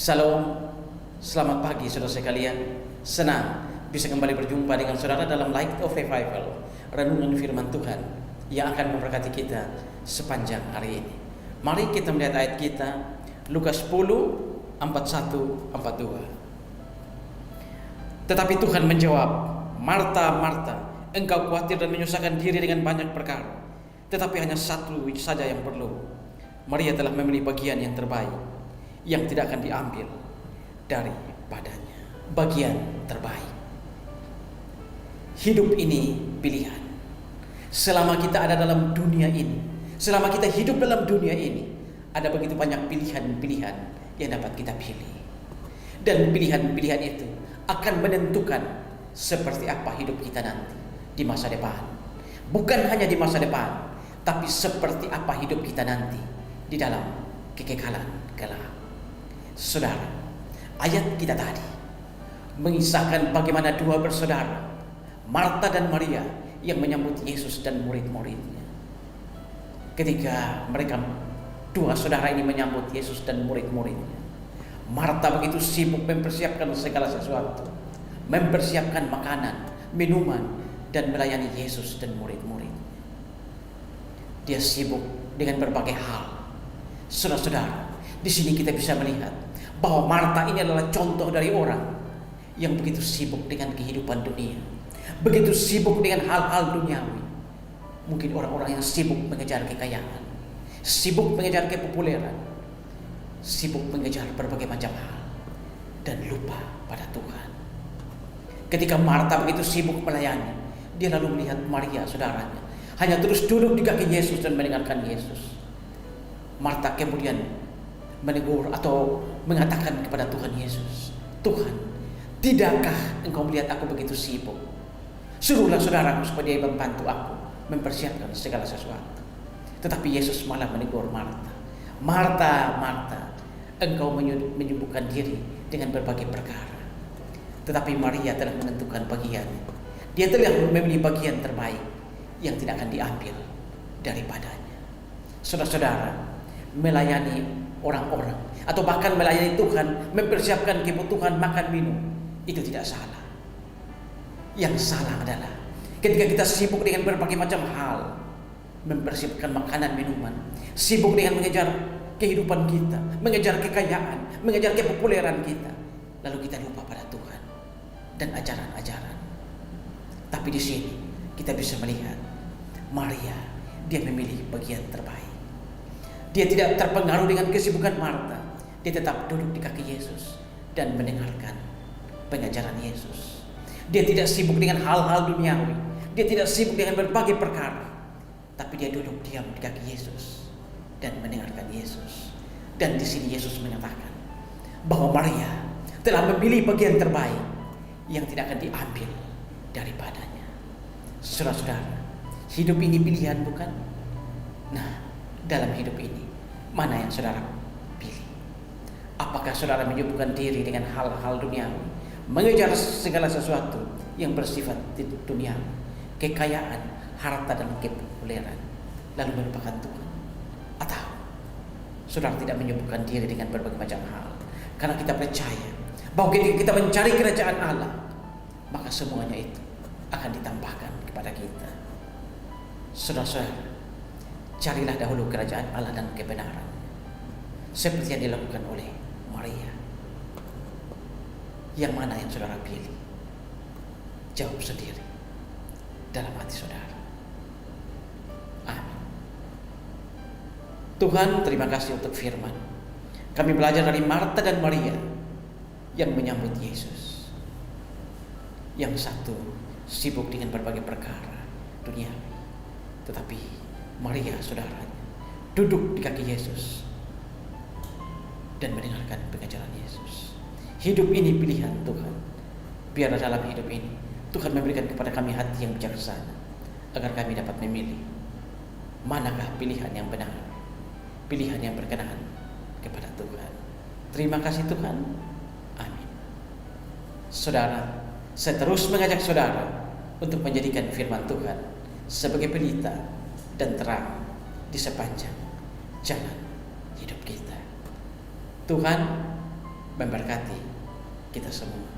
Salam, selamat pagi saudara sekalian. Senang bisa kembali berjumpa dengan saudara dalam Light of Revival, renungan firman Tuhan yang akan memberkati kita sepanjang hari ini. Mari kita melihat ayat kita, Lukas 10, 41, 42. Tetapi Tuhan menjawab, Marta, Marta, engkau khawatir dan menyusahkan diri dengan banyak perkara, tetapi hanya satu saja yang perlu. Maria telah memilih bagian yang terbaik, yang tidak akan diambil daripadanya. Bagian terbaik. Hidup ini pilihan. Selama kita ada dalam dunia ini, selama kita hidup dalam dunia ini, ada begitu banyak pilihan-pilihan yang dapat kita pilih. Dan pilihan-pilihan itu akan menentukan seperti apa hidup kita nanti di masa depan. Bukan hanya di masa depan, tapi seperti apa hidup kita nanti di dalam kekekalan kelak. Saudara, ayat kita tadi mengisahkan bagaimana dua bersaudara, Marta dan Maria, yang menyambut Yesus dan murid-muridnya. Ketika mereka dua saudara ini menyambut Yesus dan murid-muridnya, Marta begitu sibuk mempersiapkan segala sesuatu, mempersiapkan makanan, minuman, dan melayani Yesus dan murid-muridnya. Dia sibuk dengan berbagai hal. Saudara-saudara, di sini kita bisa melihat bahwa Marta ini adalah contoh dari orang yang begitu sibuk dengan kehidupan dunia, begitu sibuk dengan hal-hal duniawi. Mungkin orang-orang yang sibuk mengejar kekayaan, sibuk mengejar kepopuleran, sibuk mengejar berbagai macam hal, dan lupa pada Tuhan. Ketika Marta begitu sibuk melayani, dia lalu melihat Maria saudaranya hanya terus duduk di kaki Yesus dan mendengarkan Yesus. Marta kemudian menegur atau mengatakan kepada Tuhan Yesus, Tuhan, tidakkah engkau melihat aku begitu sibuk? Suruhlah saudaraku supaya dia membantu aku mempersiapkan segala sesuatu. Tetapi Yesus malah menegur Marta, Marta, Marta, engkau menyibukkan diri dengan berbagai perkara, tetapi Maria telah menentukan bagian. Dia telah memilih bagian terbaik yang tidak akan diambil daripadanya. Saudara-saudara, melayani orang-orang atau bahkan melayani Tuhan, mempersiapkan kebutuhan makan minum, itu tidak salah. Yang salah adalah ketika kita sibuk dengan berbagai macam hal, mempersiapkan makanan minuman, sibuk dengan mengejar kehidupan kita, mengejar kekayaan, mengejar kepopuleran kita, lalu kita lupa pada Tuhan dan ajaran-ajaran. Tapi di sini kita bisa melihat Maria, dia memilih bagian terbaik. Dia tidak terpengaruh dengan kesibukan Marta. Dia tetap duduk di kaki Yesus dan mendengarkan pengajaran Yesus. Dia tidak sibuk dengan hal-hal duniawi. Dia tidak sibuk dengan berbagai perkara. Tapi dia duduk diam di kaki Yesus dan mendengarkan Yesus. Dan di sini Yesus menyatakan bahwa Maria telah memilih bagian terbaik yang tidak akan diambil daripadanya. Saudara-saudara, hidup ini pilihan, bukan? Nah, dalam hidup ini, mana yang saudara pilih? Apakah saudara menyibukkan diri dengan hal-hal duniawi, mengejar segala sesuatu yang bersifat duniawi, kekayaan, harta, dan kepopuleran, lalu melupakan Tuhan? Atau saudara tidak menyibukkan diri dengan berbagai macam hal, karena kita percaya bahwa ketika kita mencari kerajaan Allah, maka semuanya itu akan ditambahkan kepada kita. Saudara-saudara, carilah dahulu kerajaan Allah dan kebenaran, seperti yang dilakukan oleh Maria. Yang mana yang saudara pilih? Jawab sendiri dalam hati saudara. Amin. Tuhan, terima kasih untuk firman. Kami belajar dari Marta dan Maria yang menyambut Yesus. Yang satu sibuk dengan berbagai perkara duniawi, tetapi Maria saudaranya duduk di kaki Yesus dan mendengarkan pengajaran Yesus. Hidup ini pilihan Tuhan. Biarlah dalam hidup ini Tuhan memberikan kepada kami hati yang bijaksana, agar kami dapat memilih manakah pilihan yang benar, pilihan yang berkenan kepada Tuhan. Terima kasih Tuhan. Amin. Saudara, saya terus mengajak saudara untuk menjadikan firman Tuhan sebagai pelita dan terang di sepanjang jalan hidup kita. Tuhan memberkati kita semua.